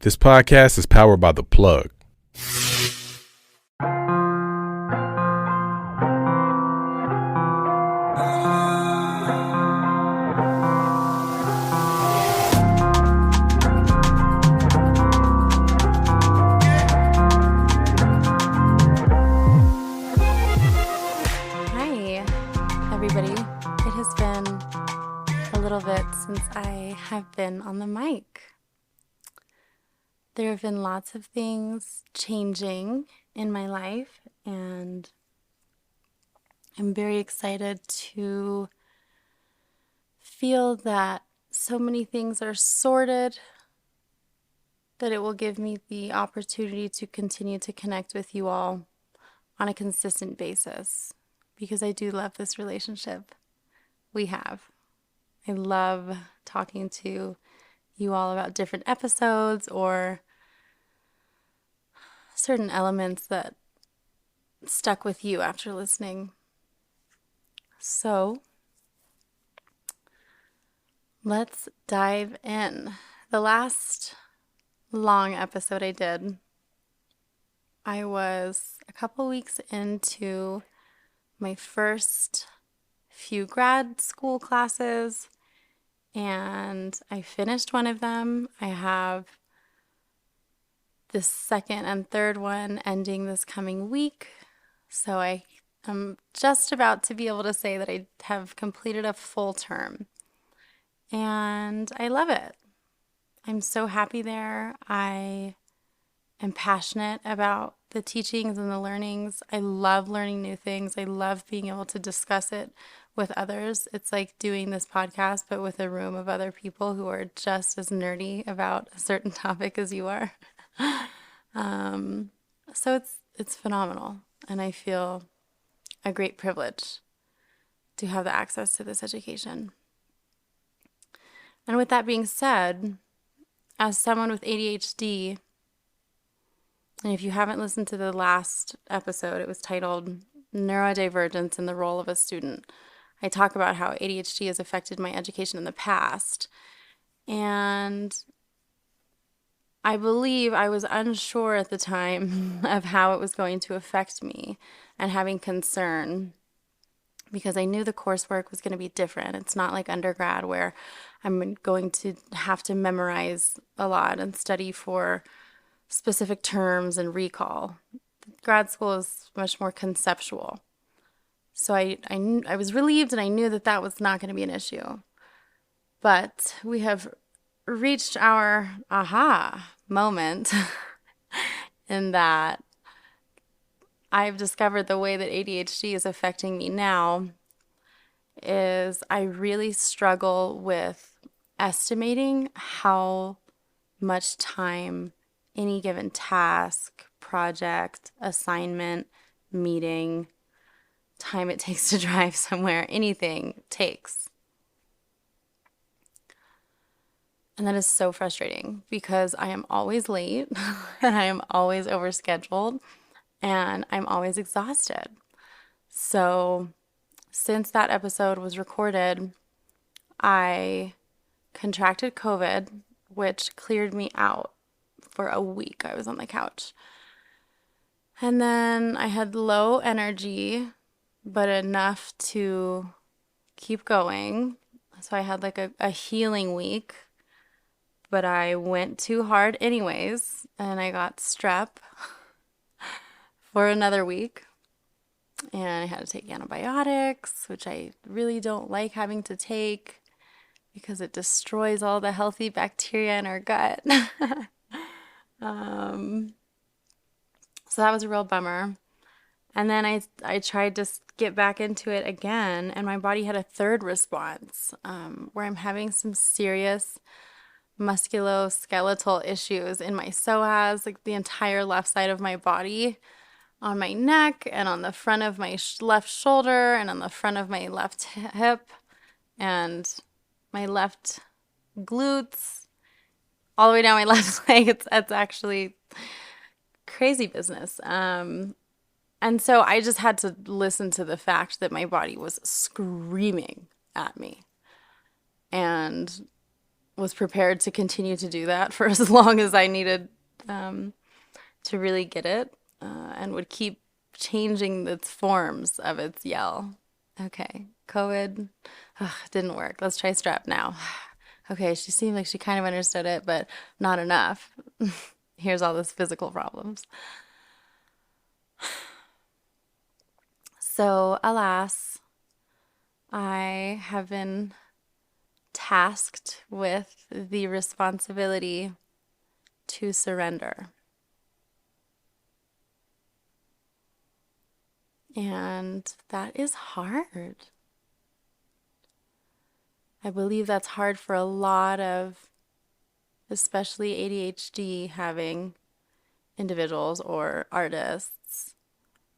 This podcast is powered by The Plug. Hi, everybody. It has been a little bit since I have been on the mic. There have been lots of things changing in my life, and I'm very excited to feel that so many things are sorted, that it will give me the opportunity to continue to connect with you all on a consistent basis, because I do love this relationship we have. I love talking to you all about different episodes or certain elements that stuck with you after listening. So let's dive in. The last long episode I did, I was a couple weeks into my first few grad school classes, and I finished one of them. I have the second and third one ending this coming week. So I am just about to be able to say that I have completed a full term. And I love it. I'm so happy there. I am passionate about the teachings and the learnings. I love learning new things. I love being able to discuss it with others. It's like doing this podcast, but with a room of other people who are just as nerdy about a certain topic as you are. So it's phenomenal, and I feel a great privilege to have the access to this education. And with that being said, as someone with ADHD, and if you haven't listened to the last episode, it was titled Neurodivergence and the Role of a Student. I talk about how ADHD has affected my education in the past, and I believe I was unsure at the time of how it was going to affect me and having concern, because I knew the coursework was going to be different. It's not like undergrad where I'm going to have to memorize a lot and study for specific terms and recall. Grad school is much more conceptual. So I was relieved, and I knew that that was not going to be an issue. But we have reached our aha moment in that I've discovered the way that ADHD is affecting me now is I really struggle with estimating how much time any given task, project, assignment, meeting, time it takes to drive somewhere, anything takes. And that is so frustrating because I am always late and I am always overscheduled and I'm always exhausted. So since that episode was recorded, I contracted COVID, which cleared me out for a week. I was on the couch. And then I had low energy, but enough to keep going. So I had like a healing week. But I went too hard anyways, and I got strep for another week. And I had to take antibiotics, which I really don't like having to take because it destroys all the healthy bacteria in our gut. So that was a real bummer. And then I tried to get back into it again, and my body had a third response where I'm having some serious musculoskeletal issues in my psoas, like the entire left side of my body, on my neck and on the front of my left shoulder and on the front of my left hip and my left glutes, all the way down my left leg. It's actually crazy business. And so I just had to listen to the fact that my body was screaming at me. And was prepared to continue to do that for as long as I needed to really get it, and would keep changing its forms of its yell. Okay, COVID, ugh, didn't work. Let's try strep now. Okay, she seemed like she kind of understood it, but not enough. Here's all those physical problems. So, alas, I have been tasked with the responsibility to surrender. And that is hard. I believe that's hard for a lot of, especially ADHD having individuals or artists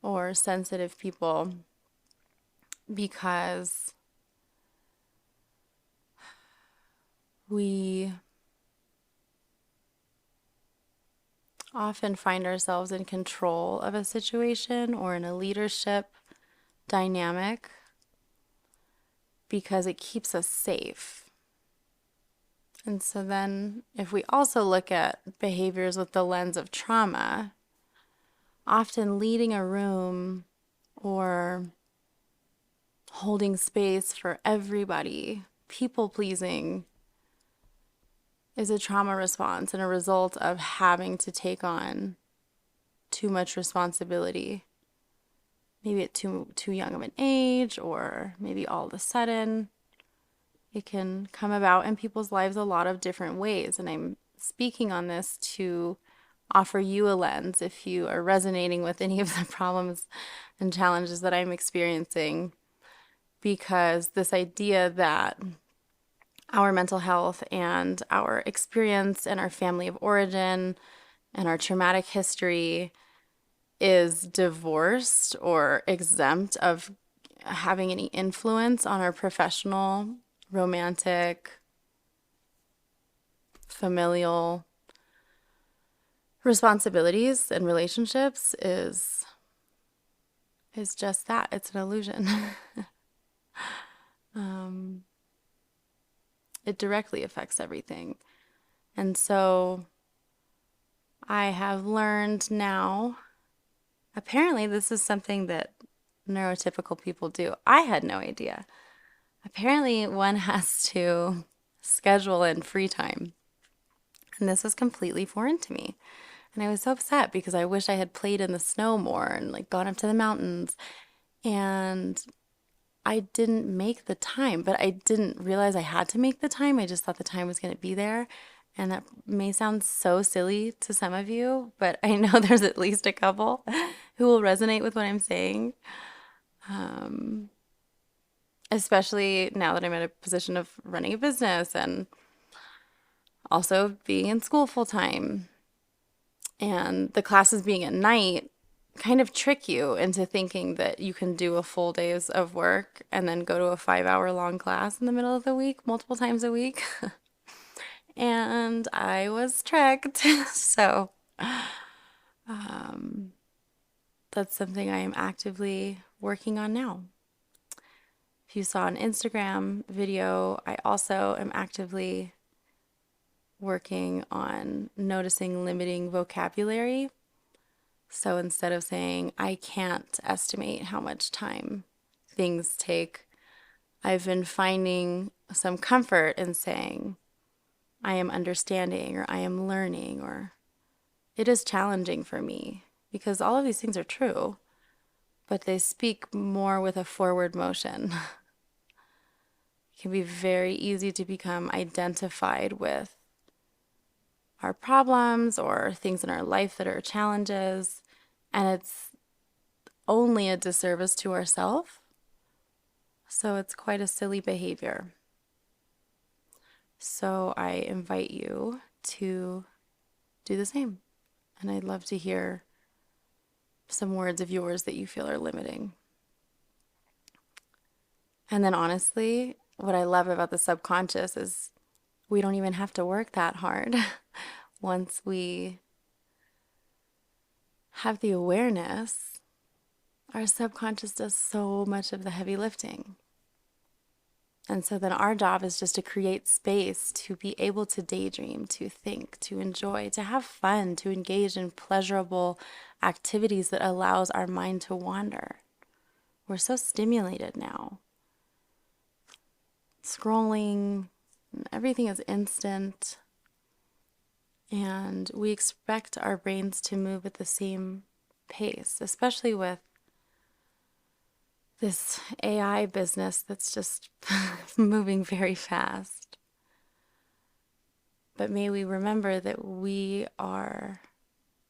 or sensitive people, because we often find ourselves in control of a situation or in a leadership dynamic because it keeps us safe. And so then if we also look at behaviors with the lens of trauma, often leading a room or holding space for everybody, people pleasing, is a trauma response and a result of having to take on too much responsibility. Maybe at too young of an age, or maybe all of a sudden. It can come about in people's lives a lot of different ways. And I'm speaking on this to offer you a lens if you are resonating with any of the problems and challenges that I'm experiencing. Because this idea that our mental health and our experience and our family of origin and our traumatic history is divorced or exempt of having any influence on our professional, romantic, familial responsibilities and relationships is just that. It's an illusion. It directly affects everything. And so I have learned now, apparently this is something that neurotypical people do. I had no idea. Apparently one has to schedule in free time. And this was completely foreign to me. And I was so upset because I wish I had played in the snow more and like gone up to the mountains. And I didn't make the time, but I didn't realize I had to make the time. I just thought the time was going to be there. And that may sound so silly to some of you, but I know there's at least a couple who will resonate with what I'm saying. Especially now that I'm in a position of running a business and also being in school full time. And the classes being at night kind of trick you into thinking that you can do a full days of work and then go to a 5-hour long class in the middle of the week, multiple times a week. And I was tricked. So that's something I am actively working on now. If you saw an Instagram video, I also am actively working on noticing limiting vocabulary. So instead of saying, I can't estimate how much time things take, I've been finding some comfort in saying, I am understanding, or I am learning, or it is challenging for me, because all of these things are true, but they speak more with a forward motion. It can be very easy to become identified with our problems or things in our life that are challenges, and it's only a disservice to ourselves. So it's quite a silly behavior. So I invite you to do the same. And I'd love to hear some words of yours that you feel are limiting. And then honestly, what I love about the subconscious is we don't even have to work that hard. Once we have the awareness, our subconscious does so much of the heavy lifting. And so then our job is just to create space to be able to daydream, to think, to enjoy, to have fun, to engage in pleasurable activities that allows our mind to wander. We're so stimulated now. Scrolling, everything is instant. And we expect our brains to move at the same pace, especially with this AI business that's just moving very fast. But may we remember that we are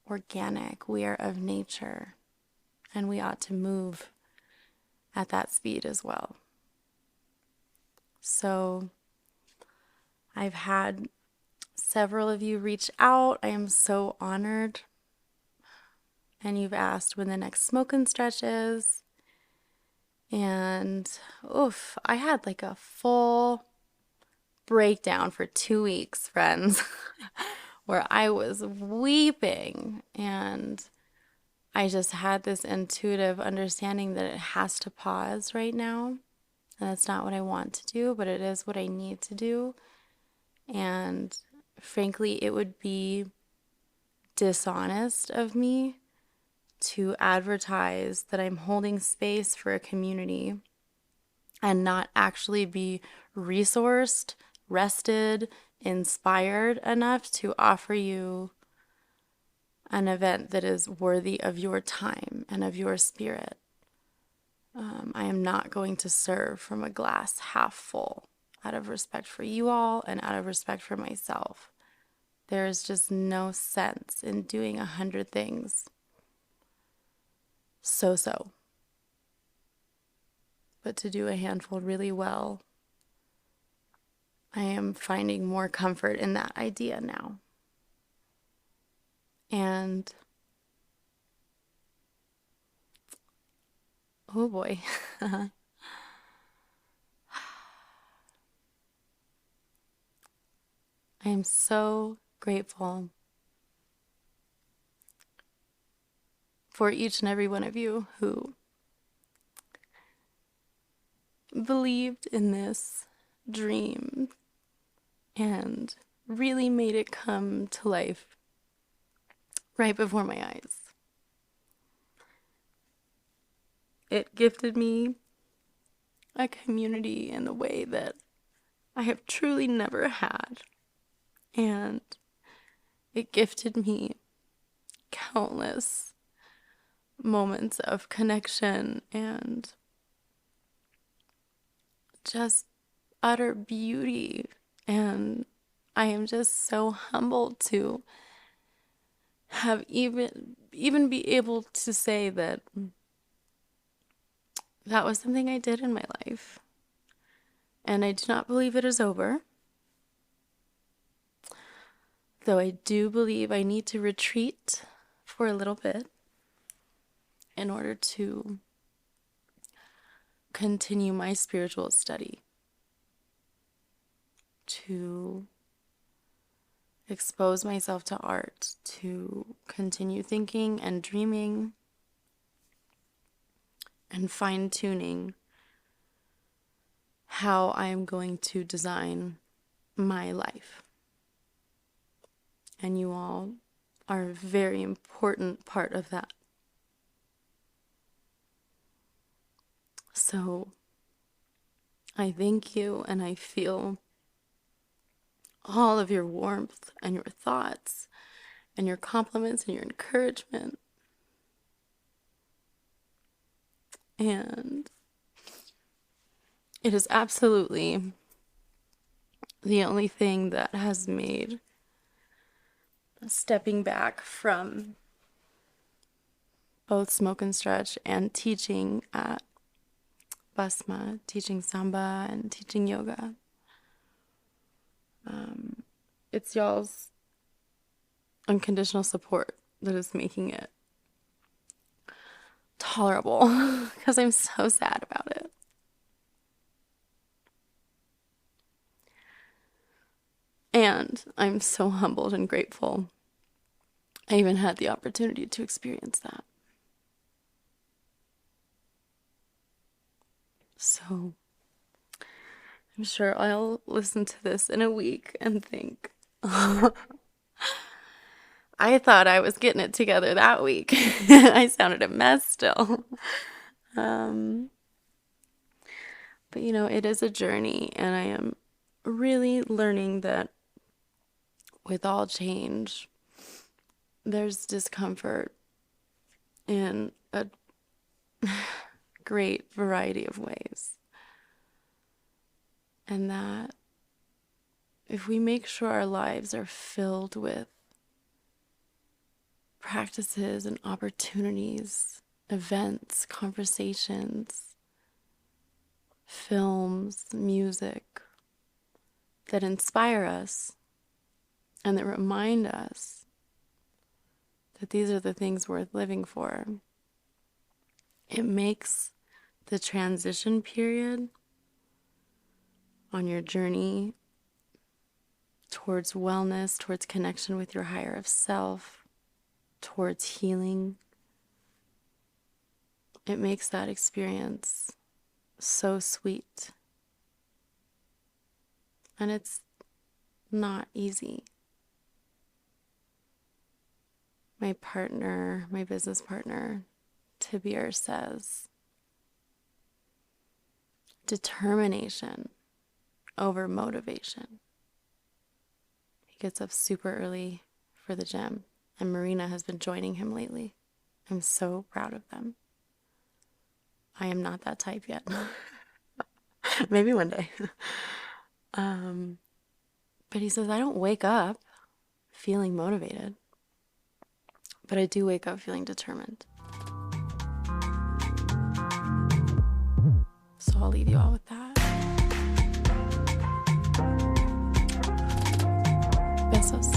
organic, we are of nature, and we ought to move at that speed as well. So I've had several of you reach out. I am so honored. And you've asked when the next smoke and stretch is. And oof, I had like a full breakdown for 2 weeks, friends, where I was weeping. And I just had this intuitive understanding that it has to pause right now. And that's not what I want to do, but it is what I need to do. And frankly, it would be dishonest of me to advertise that I'm holding space for a community and not actually be resourced, rested, inspired enough to offer you an event that is worthy of your time and of your spirit. I am not going to serve from a glass half full out of respect for you all and out of respect for myself. There is just no sense in doing 100 things so. But to do a handful really well, I am finding more comfort in that idea now. And oh boy. I am so grateful for each and every one of you who believed in this dream and really made it come to life right before my eyes. It gifted me a community in a way that I have truly never had. And it gifted me countless moments of connection and just utter beauty. And I am just so humbled to have even be able to say that that was something I did in my life. And I do not believe it is over. Though I do believe I need to retreat for a little bit in order to continue my spiritual study, to expose myself to art, to continue thinking and dreaming and fine-tuning how I am going to design my life. And you all are a very important part of that. So I thank you, and I feel all of your warmth and your thoughts and your compliments and your encouragement. And it is absolutely the only thing that has made stepping back from both Smoke and Stretch and teaching at Basma, teaching Samba and teaching yoga. It's y'all's unconditional support that is making it tolerable because I'm so sad about it. And I'm so humbled and grateful I even had the opportunity to experience that. So I'm sure I'll listen to this in a week and think, I thought I was getting it together that week. I sounded a mess still. But it is a journey, and I am really learning that with all change, there's discomfort in a great variety of ways. And that if we make sure our lives are filled with practices and opportunities, events, conversations, films, music that inspire us and that remind us that these are the things worth living for, it makes the transition period on your journey towards wellness, towards connection with your higher self, towards healing, it makes that experience so sweet. And it's not easy. My partner, my business partner, Tibir, says, determination over motivation. He gets up super early for the gym, and Marina has been joining him lately. I'm so proud of them. I am not that type yet. Maybe one day. But he says, I don't wake up feeling motivated, but I do wake up feeling determined. So I'll leave you all with that. Besos.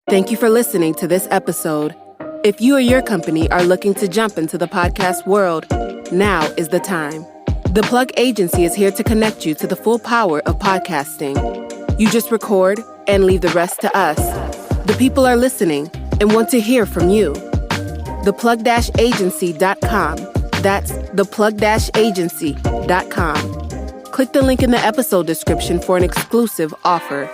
Thank you for listening to this episode. If you or your company are looking to jump into the podcast world, now is the time. The Plug Agency is here to connect you to the full power of podcasting. You just record and leave the rest to us. The people are listening and want to hear from you. theplug-agency.com. That's theplug-agency.com. Click the link in the episode description for an exclusive offer.